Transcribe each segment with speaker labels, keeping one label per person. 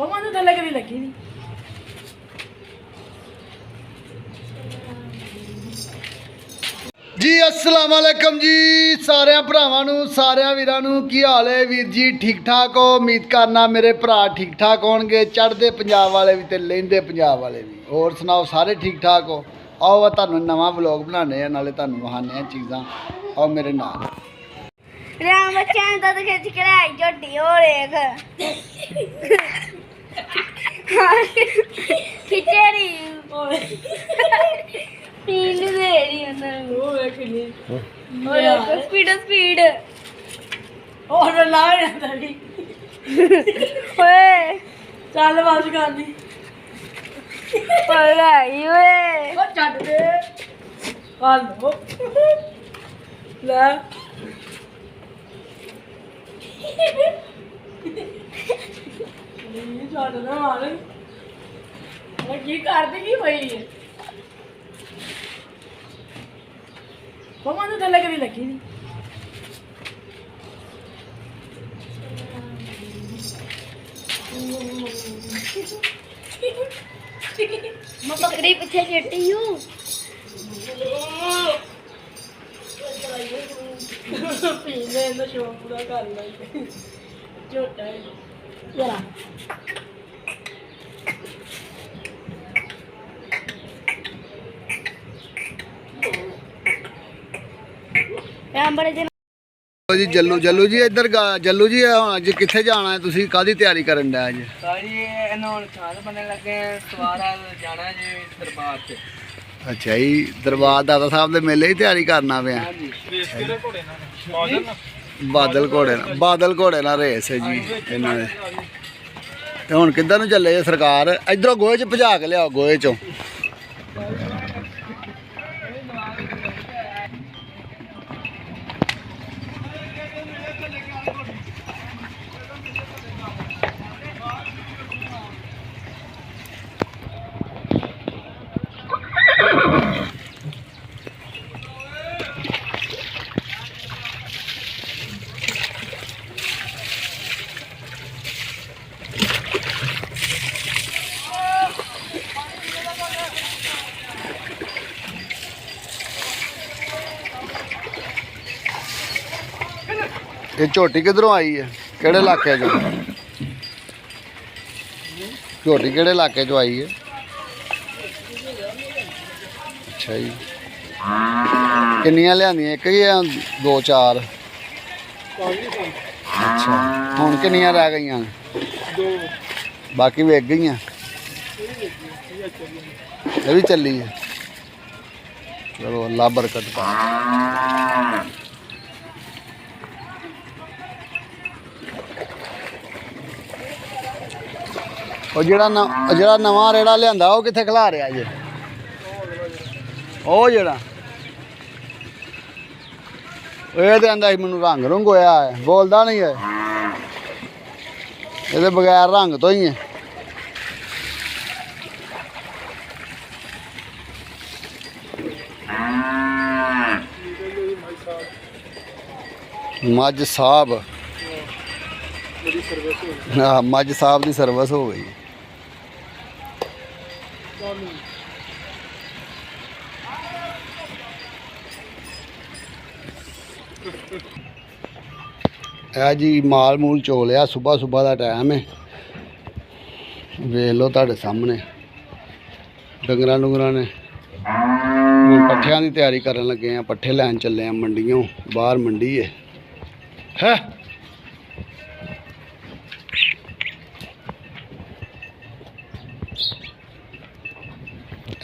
Speaker 1: ਮਮਾ ਨੂੰ ਥੱਲੇ ਕਦੀ ਲੱਗੀ ਨਹੀਂ।
Speaker 2: जी अस्सलाम वालेकुम जी सारे भरावां नूं सारे वीरां नूं की हाल है वीर जी ठीक ठाक हो उम्मीद करना मेरे भरा ठीक ठाक होणगे चढ़दे पंजाब वाले भी ते लहिंदे पंजाब वाले भी होर सुनाओ सारे ठीक ठाक हो आओ तुहानूं नवां व्लॉग बनाने नाले तुहानूं वहाने चीज़ां आओ मेरे नाल
Speaker 3: राम बच्चा तो खिच के लाई झोटी हो देख खिचे रही पीन दे रही अंदर
Speaker 1: ਉਹ ਵੇਖ ਨੀ
Speaker 3: और स्पीड स्पीड
Speaker 1: ਹੋਰ ਲਾ ਜਾਂਦਾ ਵੀ
Speaker 3: ओए
Speaker 1: ਚੱਲ ਬਸ ਕਰਨੀ
Speaker 3: ओए आई ओए
Speaker 1: ਉਹ ਛੱਡ ਦੇ ਹਾਲੋ ਲੈ ਨਹੀਂ ਛੱਡ ਨਾ ਮਾਰ ਉਹ ਕੀ ਕਰਦੀ ਕੀ ਪਈ ਹੈ ਮਮਾ ਨੂੰ ਥੱਲੇ ਕਦੀ ਲੱਗੀ ਨਹੀਂ।
Speaker 3: मैं पकड़ी पीछे चटी हूँ
Speaker 1: ਪੀਂਦੇ ਇਹਦਾ ਸ਼ੌਕ ਪੂਰਾ ਕਰ ਲੈ ਝੋਟਾ ਹੈ ਜਰਾ
Speaker 3: राम बड़े दिन
Speaker 2: जी जल्लू जल्लू जी इधर जल्लू जी अज कित्थे जाना है तुसीं काहदी तैयारी करन डे अज
Speaker 1: ਸਾਰੀ ਇਹਨਾਂ ਹੁਣ ਖਾਲ ਬਣਨ ਲੱਗੇ ਸਵਾਰਾ ਜਾਣਾ ਜੀ ਦਰਬਾਰ ਤੇ
Speaker 2: अच्छा जी दरबार दादा साहब दे मेले की तैयारी करना पे बादल घोड़े ना रेस है जी इन्हां दे ते हुण किद्धर नूं चले जे सरकार इधरों गोहे च भजा के लियाओ गोहे चों ये झोटी किधरों आई है केड़े इलाके चो झोटी केड़े इलाके चो आई है अच्छा जी किन्नियां लियानियां एक ही या दो चार अच्छा हुण किन्नियां रह गई बाकी विक गई ये भी चली है चलो अल्लाह बरकत पाए और ਜਿਹੜਾ ਨਵਾਂ ਰੇੜਾ ਲਿਆਂਦਾ ਉਹ ਕਿੱਥੇ ਖਿਲਾ ਰਿਹਾ ਜੇ ਉਹ ਜਿਹੜਾ ਇਹ ਤੇ ਆਂਦਾ ਸੀ ਮੈਨੂੰ ਰੰਗ ਰੰਗ ਹੋਇਆ ਹੈ ਬੋਲਦਾ ਨਹੀਂ ਹੈ ਇਹਦੇ ਬਗੈਰ ਰੰਗ ਤੋਂ ਹੀ ਹੈ ਮੱਝ ਸਾਹਿਬ हाँ मझ साहब की सर्विस हो गई जी माल मूल चो लिया सुबह सुबह का टाइम है वेख लो तुहाडे सामने डंगरां डुंगरां ने हुण पट्ठियां की तैयारी करन लगे हैं पट्ठे लैन चले हैं मंडियों बाहर मंडी है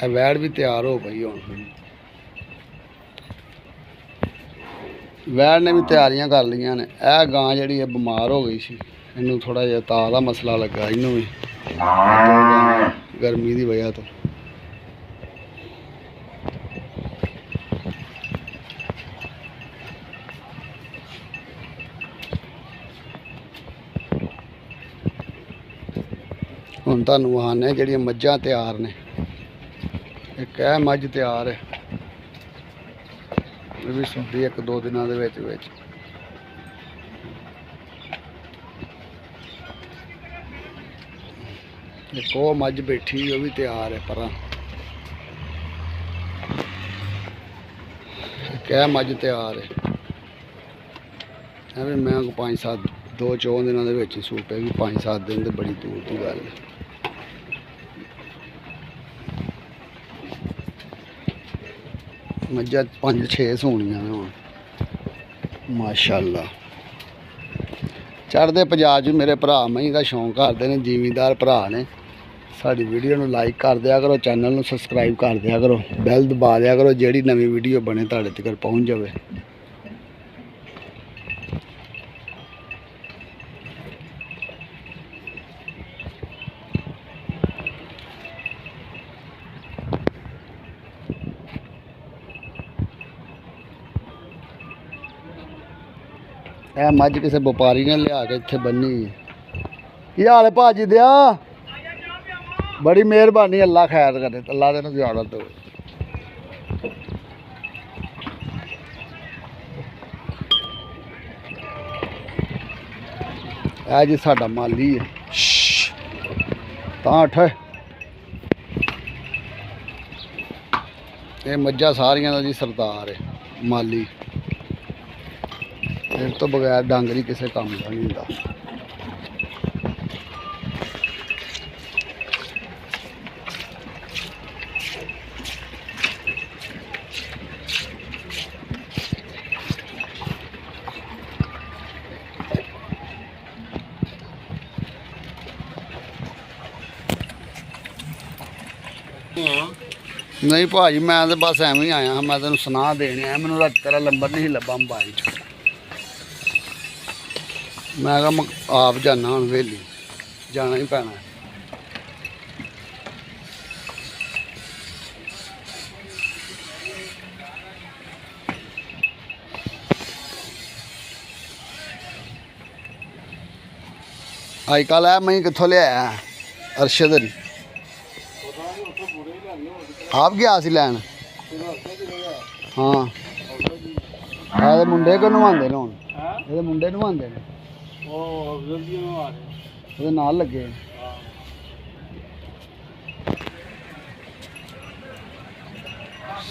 Speaker 2: वैड़ भी तैयार हो गई हुण वैड़ ने भी तैयारियां कर लिया ने यह गां जी बीमार हो गई सी इनू थोड़ा जिहा तां दा मसला लगा इनू भी गर्मी की वजह तो हुण तुहानूं वहाने जिहड़ियां मੱਝਾਂ तैयार ने एक है मੱਝ तैयार है ये भी सुंदी एक दो दिनों के विच ਇੱਕ ਉਹ ਮੱਝ ਬੈਠੀ ਉਹ ਵੀ ਤਿਆਰ ਹੈ ਪਰਾਂ। ਕਹਿ ਮੱਝ ਤਿਆਰ ਹੈ ਐਵੇਂ ਮੈਂ 5-7 2-4 ਦਿਨਾਂ ਦੇ ਵਿੱਚ ਹੀ ਸੂਟ ਪੈ ਗਈ। 5-7 ਦਿਨ ਤੇ ਬੜੀ ਦੂਰ ਦੀ ਗੱਲ ਹੈ। ਮੱਝਾਂ 5-6 ਸੋਹਣੀਆਂ ਨੇ ਹੁਣ ਮਾਸ਼ਾਅੱਲਾ। ਚੜ੍ਹਦੇ ਪੰਜਾਬ 'ਚ ਮੇਰੇ ਭਰਾ ਮਹੀਂ ਦਾ ਸ਼ੌਂਕ ਕਰਦੇ ਨੇ, ਜ਼ਿਮੀਂਦਾਰ ਭਰਾ ਨੇ। ਸਾਡੀ ਵੀਡੀਓ ਨੂੰ ਲਾਈਕ ਕਰ ਦਿਆ ਕਰੋ, ਚੈਨਲ ਨੂੰ ਸਬਸਕ੍ਰਾਈਬ ਕਰ ਦਿਆ ਕਰੋ, ਬੈਲ ਦਬਾ ਦਿਆ ਕਰੋ, ਜਿਹੜੀ ਨਵੀਂ ਵੀਡੀਓ ਬਣੇ ਤੁਹਾਡੇ ਤੱਕ ਪਹੁੰਚ ਜਾਵੇ। ਇਹ ਮੱਝ ਕਿਸੇ ਵਪਾਰੀ ਨੇ ਲਿਆ ਕੇ ਇੱਥੇ ਬੰਨੀ। ਕੀ ਹਾਲ ਹੈ ਭਾਜੀ ਦਿਆ? ਬੜੀ ਮਿਹਰਬਾਨੀ, ਅੱਲਾ ਖੈਰ ਕਰੇ, ਅੱਲਾ ਤੈਨੂੰ ਜ਼ਿਆਦਾ ਦੇਵੇ। ਇਹ ਜੀ ਸਾਡਾ ਮਾਲੀ ਹੈ। ਤਾਂ ਉੱਠ। ਇਹ ਮੱਝਾਂ ਸਾਰੀਆਂ ਦਾ ਜੀ ਸਰਦਾਰ ਹੈ ਮਾਲੀ। ਇਸ ਤੋਂ ਬਗੈਰ ਡਾਂਗਰੀ ਕਿਸੇ ਕੰਮ ਦਾ ਨਹੀਂ ਹੁੰਦਾ। ਨਹੀਂ ਭਾਜੀ ਮੈਂ ਤਾਂ ਬਸ ਐਵੇਂ ਹੀ ਆਇਆ ਹਾਂ। ਮੈਂ ਤੈਨੂੰ ਸੁਣਾ ਦੇਣੀ ਆ। ਮੈਨੂੰ ਰਾਤ ਤੇਰਾ ਨੰਬਰ ਨਹੀਂ ਲੱਭਾ ਮੋਬਾਈਲ 'ਚ। ਮੈਂ ਕਿਹਾ ਮੈਂ ਆਪ ਜਾਣਾ, ਹੁਣ ਵੇਲੀ ਜਾਣਾ ਹੀ ਪੈਣਾ। ਅੱਜ ਕੱਲ੍ਹ ਇਹ ਮੈਂ ਕਿੱਥੋਂ ਲਿਆਇਆ? ਅਰਸ਼ਦ ਨੇ ਆਪ ਗਿਆ ਸੀ ਲੈਣ। ਹਾਂ ਇਹਦੇ ਮੁੰਡੇ ਕੋ ਨਵਾਉਂਦੇ ਨੇ ਹੁਣ। ਇਹਦੇ ਮੁੰਡੇ ਨਵਾਉਂਦੇ ਨੇ, ਉਹਦੇ ਨਾਲ ਲੱਗੇ।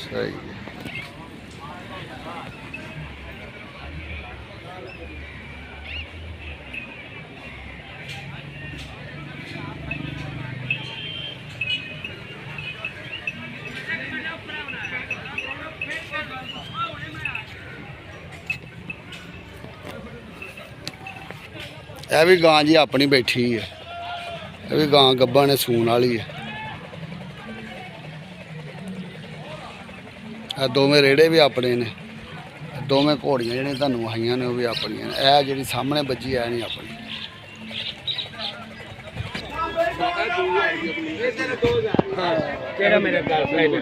Speaker 2: ਸਹੀ ਹੈ। ਇਹ ਵੀ ਗਾਂ ਜੀ ਆਪਣੀ ਬੈਠੀ ਹੈ। ਇਹ ਵੀ ਗਾਂ ਗੱਭਣ ਨੇ, ਸੂਣ ਵਾਲੀ ਹੈ। ਇਹ ਦੋਵੇਂ ਰੇੜੇ ਵੀ ਆਪਣੇ ਨੇ। ਦੋਵੇਂ ਘੋੜੀਆਂ ਜਿਹੜੀਆਂ ਤੁਹਾਨੂੰ ਵਹਾਈਆਂ ਨੇ ਉਹ ਵੀ ਆਪਣੀਆਂ ਨੇ। ਇਹ ਜਿਹੜੀ ਸਾਹਮਣੇ ਵੱਜੀ ਐ ਨਹੀਂ ਆਪਣੀ।
Speaker 4: ਕਿਹੜਾ ਮੇਰਾ ਗਰਲਫ੍ਰੈਂਡ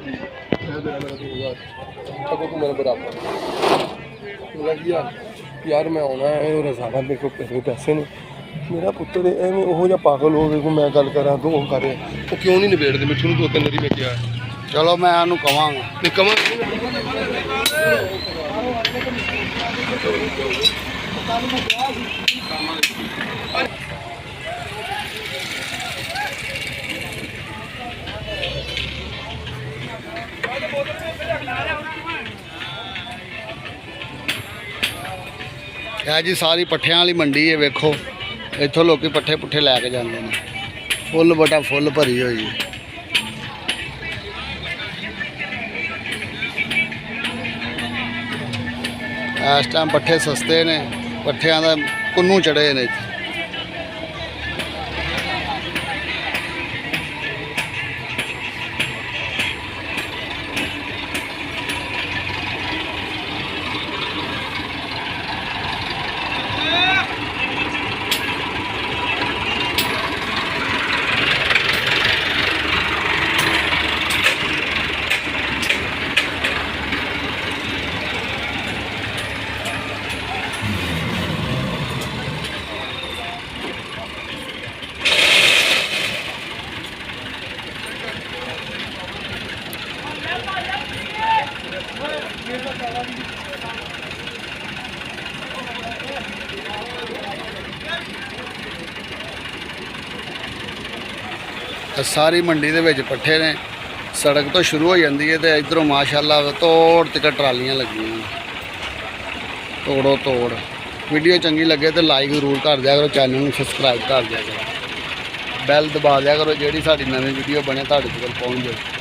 Speaker 4: ਯਾਰ ਮੈਂ ਆਉਣਾ ਹੈ ਉਹ ਰਜ਼ਾਨਾ ਮੇਰੇ ਕੋਲ ਪੈਸੇ ਨੇ। ਮੇਰਾ ਪੁੱਤਰ ਐਵੇਂ ਉਹੋ ਜਿਹਾ ਪਾਗਲ ਹੋਵੇ ਕੋ ਮੈਂ ਗੱਲ ਕਰਾਂ ਤੂੰ ਉਹ ਕਰੇ। ਉਹ ਕਿਉਂ ਨਹੀਂ ਨਿਬੇੜਦੇ? ਮਿੱਠੂ ਨੂੰ ਦੋ ਤਿੰਨ ਵਾਰੀ ਮੈਂ ਕਿਹਾ।
Speaker 2: ਚਲੋ ਮੈਂ ਉਹਨੂੰ ਕਵਾਂਗਾ।
Speaker 4: ਨਹੀਂ ਕਵਾਂ
Speaker 2: ਇਹ ਜੀ ਸਾਰੀ ਪੱਠਿਆਂ ਵਾਲੀ ਮੰਡੀ ਹੈ। ਵੇਖੋ ਇੱਥੋਂ ਲੋਕੀ ਪੱਠੇ ਪੁੱਠੇ ਲੈ ਕੇ ਜਾਂਦੇ ਨੇ। ਫੁੱਲ ਬਟਾ ਫੁੱਲ ਭਰੀ ਹੋਈ ਹੈ। ਇਸ ਟਾਈਮ ਪੱਠੇ ਸਸਤੇ ਨੇ, ਪੱਠਿਆਂ ਦਾ ਕੁੰਨੂ ਚੜੇ ਨੇ। ਤੇ ਸਾਰੀ ਮੰਡੀ ਦੇ ਵਿੱਚ ਪੱਠੇ ਨੇ। ਸੜਕ ਤੋਂ ਸ਼ੁਰੂ ਹੋ ਜਾਂਦੀ ਹੈ ਤੇ ਇਧਰੋਂ ਮਾਸ਼ਾਅੱਲਾ ਤੋੜ ਤੱਕ ਟਰਾਲੀਆਂ ਲੱਗੀਆਂ, ਤੋੜੋ ਤੋੜ। ਵੀਡੀਓ ਚੰਗੀ ਲੱਗੇ ਤੇ ਲਾਈਕ ਜ਼ਰੂਰ ਕਰ ਦਿਆ ਕਰੋ, ਚੈਨਲ ਨੂੰ ਸਬਸਕ੍ਰਾਈਬ ਕਰ ਦਿਆ ਕਰੋ, ਬੈਲ ਦਬਾ ਦਿਆ ਕਰੋ, ਜਿਹੜੀ ਸਾਡੀ ਨਵੀਂ ਵੀਡੀਓ ਬਣੇ ਤੁਹਾਡੇ ਕੋਲ ਪਹੁੰਚ ਜਾਵੇ।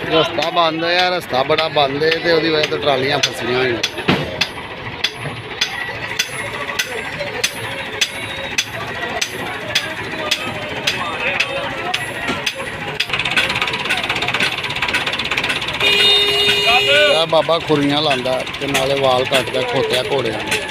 Speaker 2: ਰਸਤਾ ਬੰਦ ਹੈ, ਰਸਤਾ ਬੜਾ ਬੰਦ ਹੈ ਤੇ ਉਹਦੀ ਵਜ੍ਹਾ ਤੋਂ ਟਰਾਲੀਆਂ ਫਸੀਆਂ ਹੋਈਆਂ। ਇਹ ਬਾਬਾ ਖੁਰੀਆਂ ਲਾਉਂਦਾ ਤੇ ਨਾਲੇ ਵਾਲ ਕੱਟਦਾ ਖੋਤਿਆ ਘੋੜਿਆਂ ਨੂੰ।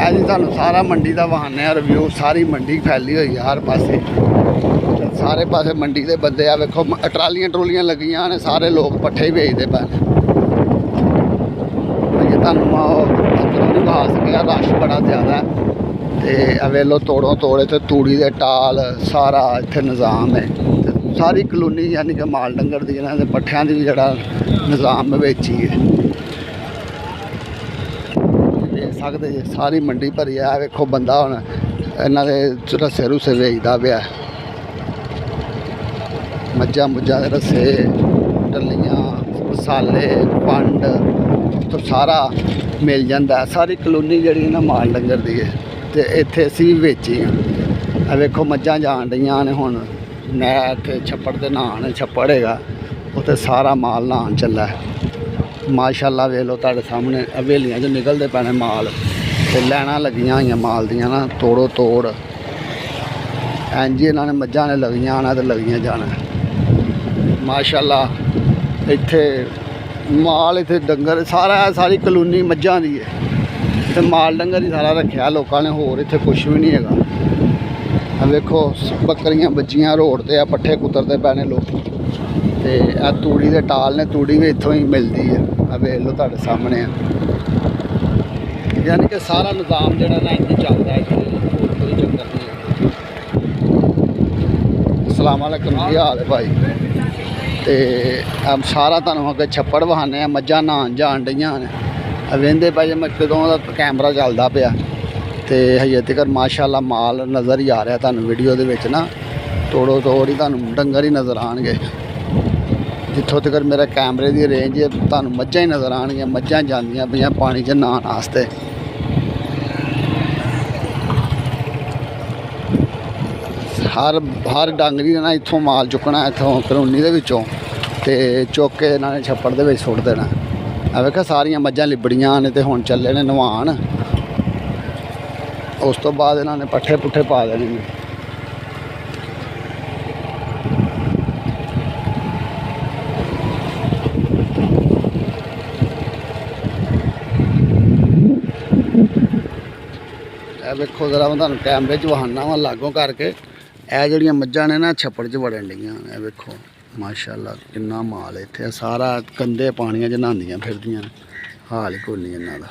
Speaker 2: ਇਹ ਜੀ ਤੁਹਾਨੂੰ ਸਾਰਾ ਮੰਡੀ ਦਾ ਵਹਾਨੇ ਆ ਰਿਵਿਊ। ਸਾਰੀ ਮੰਡੀ ਫੈਲੀ ਹੋਈ ਆ ਹਰ ਪਾਸੇ, ਸਾਰੇ ਪਾਸੇ ਮੰਡੀ ਦੇ ਬੰਦੇ ਆ। ਵੇਖੋ ਟਰਾਲੀਆਂ ਟਰੋਲੀਆਂ ਲੱਗੀਆਂ ਨੇ, ਸਾਰੇ ਲੋਕ ਪੱਠੇ ਹੀ ਵੇਚਦੇ ਪਏ ਨੇ। ਇਹ ਤੁਹਾਨੂੰ ਅੰਦਰੋਂ ਨਹੀਂ ਵਿਖਾ ਸਕਿਆ, ਰਸ਼ ਬੜਾ ਜ਼ਿਆਦਾ ਤੇ ਅਵੇਲੋ ਤੋੜੋ ਤੋੜੇ ਤੇ ਤੂੜੀ ਦੇ ਟਾਲ ਸਾਰਾ ਇੱਥੇ ਨਿਜ਼ਾਮ ਹੈ। ਤੇ ਸਾਰੀ ਕਲੋਨੀ ਯਾਨੀ ਕਿ ਮਾਲ ਡੰਗਰ ਦੀ ਇਹਨਾਂ ਦੇ ਪੱਠਿਆਂ ਦੀ ਵੀ ਜਿਹੜਾ ਨਿਜ਼ਾਮ ਵਿੱਚ ਹੀ ਹੈ। ਦੇਖ ਸਕਦੇ ਜੀ ਸਾਰੀ ਮੰਡੀ ਭਰੀ ਆ। ਵੇਖੋ ਬੰਦਾ ਹੁਣ ਇਹਨਾਂ ਦੇ ਰੱਸੇ ਰੁੱਸੇ ਵੇਚਦਾ ਪਿਆ, ਮੱਝਾਂ ਮੁੱਝਾਂ ਦੇ ਰੱਸੇ, ਟੱਲੀਆਂ, ਮਸਾਲੇ, ਪੰਡ ਤੋਂ ਸਾਰਾ ਮਿਲ ਜਾਂਦਾ। ਸਾਰੀ ਕਲੋਨੀ ਜਿਹੜੀ ਨਾ ਮਾਲ ਡੰਗਰ ਦੀ ਹੈ ਤੇ ਇੱਥੇ ਅਸੀਂ ਵੀ ਵੇਚੀ ਹਾਂ। ਆ ਵੇਖੋ ਮੱਝਾਂ ਜਾਣ ਰਹੀਆਂ ਨੇ ਹੁਣ ਨਹਿਰ ਤੇ ਛੱਪੜ ਦੇ ਨਹਾਉਣ, ਛੱਪੜ ਹੈਗਾ ਉੱਥੇ ਸਾਰਾ ਮਾਲ ਨਹਾਉਣ ਚੱਲਾ ਹੈ। ਮਾਸ਼ਾਅੱਲਾ ਵੇਖ ਲਓ ਤੁਹਾਡੇ ਸਾਹਮਣੇ ਹਵੇਲੀਆਂ 'ਚ ਨਿਕਲਦੇ ਪੈਣੇ ਮਾਲ ਤੇ ਲੈਣਾ ਲੱਗੀਆਂ ਹੋਈਆਂ ਮਾਲ ਦੀਆਂ ਨਾ, ਤੋੜੋ ਤੋੜ। ਇੰਝ ਇਹਨਾਂ ਨੇ ਮੱਝਾਂ ਨੇ ਲੱਗੀਆਂ ਆਉਣਾ ਤੇ ਲੱਗੀਆਂ ਜਾਣਾ। ਮਾਸ਼ਾਅੱਲਾ ਇੱਥੇ ਮਾਲ, ਇੱਥੇ ਡੰਗਰ ਸਾਰੀ ਕਲੋਨੀ ਮੱਝਾਂ ਦੀ ਹੈ ਤੇ ਮਾਲ ਡੰਗਰ ਹੀ ਸਾਰਾ ਰੱਖਿਆ ਲੋਕਾਂ ਨੇ, ਹੋਰ ਇੱਥੇ ਕੁਛ ਵੀ ਨਹੀਂ ਹੈਗਾ। ਆ ਵੇਖੋ ਬੱਕਰੀਆਂ ਬੱਚੀਆਂ ਰੋਡ ਤੇ ਆ, ਪੱਠੇ ਕੁਤਰਦੇ ਪੈਣੇ ਲੋਕ ਤੇ ਆ ਤੂੜੀ ਦੇ ਟਾਲ ਨੇ, ਤੂੜੀ ਵੀ ਇੱਥੋਂ ਹੀ ਮਿਲਦੀ ਹੈ। ਆ ਵੇਖ ਲਓ ਤੁਹਾਡੇ ਸਾਹਮਣੇ ਆ, ਯਾਨੀ ਕਿ ਸਾਰਾ ਨਿਜ਼ਾਮ ਜਿਹੜਾ ਨਾ ਇੱਥੇ ਚੱਲਦਾ ਹੈ। ਕੋਈ ਚੱਕਰ ਨਹੀਂ ਹੈ। ਅਸਲਾਮ ਵਾਲੇਕੁਮ, ਕੀ ਹਾਲ ਹੈ ਭਾਈ? ਤੇ ਸਾਰਾ ਤੁਹਾਨੂੰ ਅੱਗੇ ਛੱਪੜ ਵਹਾਨੇ ਆ, ਮੱਝਾਂ ਨਹਾਉਣ ਜਾਣ ਡਈਆਂ ਨੇ। ਵੇਂਦੇ ਭਾਈ ਮੈਂ ਕਦੋਂ ਦਾ ਕੈਮਰਾ ਚੱਲਦਾ ਪਿਆ ਤੇ ਹਜੇ ਤੱਕ ਮਾਸ਼ਾਅੱਲਾ ਮਾਲ ਨਜ਼ਰ ਹੀ ਆ ਰਿਹਾ ਤੁਹਾਨੂੰ ਵੀਡੀਓ ਦੇ ਵਿੱਚ ਨਾ। ਤੋੜੋ ਤੋੜ ਹੀ ਤੁਹਾਨੂੰ ਡੰਗਰ ਹੀ ਨਜ਼ਰ ਆਉਣਗੇ। ਜਿੱਥੋਂ ਤੱਕ ਮੇਰਾ ਕੈਮਰੇ ਦੀ ਰੇਂਜ ਹੈ ਤੁਹਾਨੂੰ ਮੱਝਾਂ ਹੀ ਨਜ਼ਰ ਆਉਣਗੀਆਂ। ਮੱਝਾਂ ਜਾਂਦੀਆਂ ਪਈਆਂ ਪਾਣੀ 'ਚ ਨਹਾਉਣ ਵਾਸਤੇ। ਹਰ ਡਾਂਗਰੀ ਨੇ ਨਾ ਇੱਥੋਂ ਮਾਲ ਚੁੱਕਣਾ, ਇੱਥੋਂ ਕਲੋਨੀ ਦੇ ਵਿੱਚੋਂ ਤੇ ਚੁੱਕ ਕੇ ਇਹਨਾਂ ਨੇ ਛੱਪੜ ਦੇ ਵਿੱਚ ਸੁੱਟ ਦੇਣਾ। ਆ ਵੇਖੋ ਸਾਰੀਆਂ ਮੱਝਾਂ ਲਿਬੜੀਆਂ ਨੇ ਤੇ ਹੁਣ ਚੱਲੇ ਨੇ ਨਵਾਉਣ। ਉਸ ਤੋਂ ਬਾਅਦ ਇਹਨਾਂ ਨੇ ਪੱਠੇ ਪੁੱਠੇ ਪਾ ਦੇਣੇ ਨੇ। ਇਹ ਵੇਖੋ ਜ਼ਰਾ ਮੈਂ ਤੁਹਾਨੂੰ ਕੈਮਰੇ 'ਚ ਵਹਾਨਾ ਵਾ ਲਾਗੋਂ ਕਰਕੇ। ਇਹ ਜਿਹੜੀਆਂ ਮੱਝਾਂ ਨੇ ਨਾ ਛੱਪੜ 'ਚ ਵੜਨ ਡਈਆਂ। ਇਹ ਵੇਖੋ ਮਾਸ਼ਾਅੱਲਾ ਕਿੰਨਾ ਮਾਲ ਹੈ ਇੱਥੇ ਸਾਰਾ ਕੰਦੇ ਪਾਣੀਆਂ 'ਚ ਨਹਾਉਂਦੀਆਂ ਫਿਰਦੀਆਂ ਨੇ ਹਾਲ ਹੀ ਕੋਈ ਨਹੀਂ ਇਹਨਾਂ ਦਾ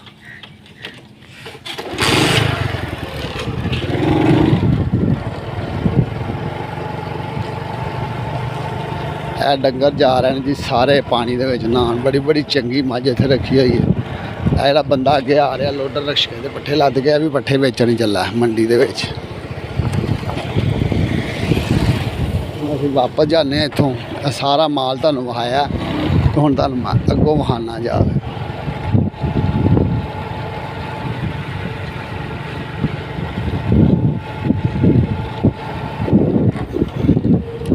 Speaker 2: ਇਹ ਡੰਗਰ ਜਾ ਰਹੇ ਨੇ ਜੀ ਸਾਰੇ ਪਾਣੀ ਦੇ ਵਿੱਚ ਨਹਾਉਣ ਬੜੀ ਬੜੀ ਚੰਗੀ ਮੱਝ ਇੱਥੇ ਰੱਖੀ ਹੋਈ ਹੈ ਇਹ ਜਿਹੜਾ ਬੰਦਾ ਅੱਗੇ ਆ ਰਿਹਾ ਲੋਡਰ ਰਿਕਸ਼ੇ ਦੇ ਪੱਠੇ ਲੱਦ ਗਿਆ ਵੀ ਪੱਠੇ ਵੇਚਣ ਹੀ ਚੱਲਾ ਮੰਡੀ ਦੇ ਵਿੱਚ ਅਸੀਂ ਵਾਪਸ ਜਾਂਦੇ ਹਾਂ ਇੱਥੋਂ ਇਹ ਸਾਰਾ ਮਾਲ ਤੁਹਾਨੂੰ ਵਿਖਾਇਆ ਤੇ ਹੁਣ ਤੁਹਾਨੂੰ ਮੈਂ ਅੱਗੋਂ ਵਿਖਾਉਣਾ ਜਾ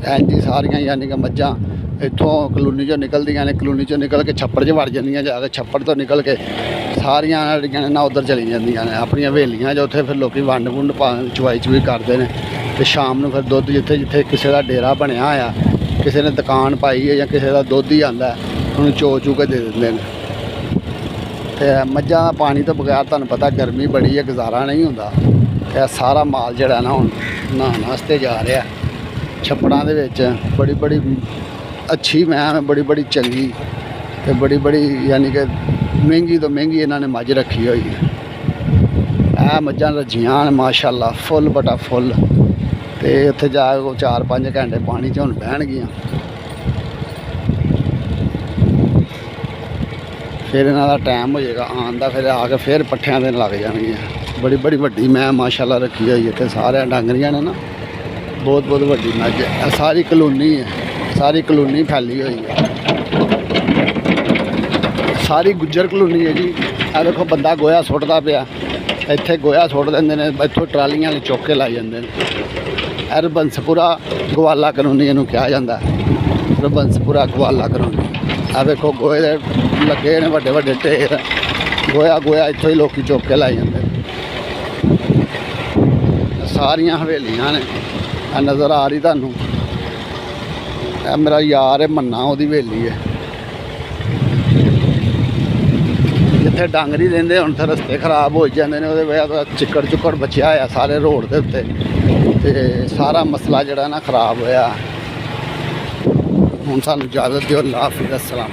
Speaker 2: ਇੰਝ ਸਾਰੀਆਂ ਯਾਨੀ ਕਿ ਮੱਝਾਂ ਇੱਥੋਂ ਕਲੋਨੀ 'ਚੋਂ ਨਿਕਲਦੀਆਂ ਨੇ ਕਲੋਨੀ 'ਚੋਂ ਨਿਕਲ ਕੇ ਛੱਪੜ 'ਚ ਵੜ ਜਾਂਦੀਆਂ ਜਾ ਕੇ ਛੱਪੜ ਤੋਂ ਨਿਕਲ ਕੇ ਸਾਰੀਆਂ ਜਿਹੜੀਆਂ ਨੇ ਨਾ ਉੱਧਰ ਚਲੀ ਜਾਂਦੀਆਂ ਨੇ ਆਪਣੀਆਂ ਹਵੇਲੀਆਂ 'ਚ ਉੱਥੇ ਫਿਰ ਲੋਕੀ ਵੰਡ ਵੁੰਡ ਪਾ ਚਵਾਈ ਚੁਈ ਕਰਦੇ ਨੇ ਤੇ ਸ਼ਾਮ ਨੂੰ ਫਿਰ ਦੁੱਧ ਜਿੱਥੇ ਜਿੱਥੇ ਕਿਸੇ ਦਾ ਡੇਰਾ ਬਣਿਆ ਆ ਕਿਸੇ ਨੇ ਦੁਕਾਨ ਪਾਈ ਹੈ ਜਾਂ ਕਿਸੇ ਦਾ ਦੁੱਧ ਹੀ ਆਉਂਦਾ ਉਹਨੂੰ ਚੋ ਚੂ ਕੇ ਦੇ ਦਿੰਦੇ ਨੇ ਤੇ ਮੱਝਾਂ ਦਾ ਪਾਣੀ ਤੋਂ ਬਗੈਰ ਤੁਹਾਨੂੰ ਪਤਾ ਗਰਮੀ ਬੜੀ ਹੈ ਗੁਜ਼ਾਰਾ ਨਹੀਂ ਹੁੰਦਾ ਇਹ ਸਾਰਾ ਮਾਲ ਜਿਹੜਾ ਨਾ ਹੁਣ ਨਹਾਉਣ ਵਾਸਤੇ ਜਾ ਰਿਹਾ ਛੱਪੜਾਂ ਦੇ ਵਿੱਚ ਬੜੀ ਬੜੀ ਅੱਛੀ ਮੈਂ ਬੜੀ ਬੜੀ ਚੰਗੀ ਤੇ ਬੜੀ ਬੜੀ ਯਾਨੀ ਕਿ ਮਹਿੰਗੀ ਤੋਂ ਮਹਿੰਗੀ ਇਹਨਾਂ ਨੇ ਮੱਝ ਰੱਖੀ ਹੋਈ ਹੈ ਇਹ ਮੱਝਾਂ ਰੱਜੀਆਂ ਨੇ ਮਾਸ਼ਾਅੱਲਾ ਫੁੱਲ ਬਟਾ ਫੁੱਲ ਤੇ ਉੱਥੇ ਜਾ ਕੇ 4-5 ਘੰਟੇ ਪਾਣੀ 'ਚ ਹੁਣ ਬਹਿਣਗੀਆਂ ਫਿਰ ਇਹਨਾਂ ਦਾ ਟਾਈਮ ਹੋ ਜਾਏਗਾ ਆਉਣ ਦਾ ਫਿਰ ਆ ਕੇ ਫਿਰ ਪੱਠਿਆਂ ਦੇ ਲੱਗ ਜਾਣਗੀਆਂ ਬੜੀ ਬੜੀ ਵੱਡੀ ਮੈਂ ਮਾਸ਼ਾਅੱਲਾ ਰੱਖੀ ਹੋਈ ਇੱਥੇ ਸਾਰਿਆਂ ਡੰਗਰੀਆਂ ਨੇ ਨਾ ਬਹੁਤ ਬਹੁਤ ਵੱਡੀ ਮੱਝ ਹੈ ਸਾਰੀ ਕਲੋਨੀ ਹੈ ਸਾਰੀ ਕਲੋਨੀ ਫੈਲੀ ਹੋਈ ਹੈ ਸਾਰੀ ਗੁੱਜਰ ਕਲੋਨੀ ਹੈ ਜੀ ਇਹ ਦੇਖੋ ਬੰਦਾ ਗੋਹਾ ਸੁੱਟਦਾ ਪਿਆ ਇੱਥੇ ਗੋਹਾ ਸੁੱਟ ਦਿੰਦੇ ਨੇ ਇੱਥੋਂ ਟਰਾਲੀਆਂ ਵਾਲੇ ਚੁੱਕ ਕੇ ਲਾਈ ਜਾਂਦੇ ਨੇ ਰਬੰਸਪੁਰਾ ਗਵਾਲਾ ਕਲੋਨੀ ਇਹਨੂੰ ਕਿਹਾ ਜਾਂਦਾ ਰਬੰਸਪੁਰਾ ਗਵਾਲਾ ਕਲੋਨੀ ਇਹ ਵੇਖੋ ਗੋਹੇ ਦੇ ਲੱਗੇ ਨੇ ਵੱਡੇ ਵੱਡੇ ਢੇਰ ਗੋਹਾ ਇੱਥੋਂ ਹੀ ਲੋਕੀ ਚੁੱਕ ਕੇ ਲਾਈ ਜਾਂਦੇ ਸਾਰੀਆਂ ਹਵੇਲੀਆਂ ਨੇ ਇਹ ਨਜ਼ਰ ਆ ਰਹੀ ਤੁਹਾਨੂੰ ਇਹ ਮੇਰਾ ਯਾਰ ਹੈ ਮੰਨਾ ਉਹਦੀ ਹਵੇਲੀ ਹੈ ਜਿੱਥੇ ਡਾਂਗਰੀ ਰਹਿੰਦੇ ਹੁਣ ਤਾਂ ਰਸਤੇ ਖਰਾਬ ਹੋ ਜਾਂਦੇ ਨੇ ਉਹਦੇ ਵਜ੍ਹਾ ਤੋਂ ਚਿੱਕੜ ਚੁੱਕੜ ਬਚਿਆ ਹੋਇਆ ਸਾਰੇ ਰੋਡ ਦੇ ਉੱਤੇ ਤੇ ਸਾਰਾ ਮਸਲਾ ਜਿਹੜਾ ਨਾ ਖਰਾਬ ਹੋਇਆ ਹੁਣ ਸਾਨੂੰ ਇਜਾਜ਼ਤ ਦਿਓ ਅੱਲਾਹ ਹਾਫਿਜ਼ ਅਸਲਾਮ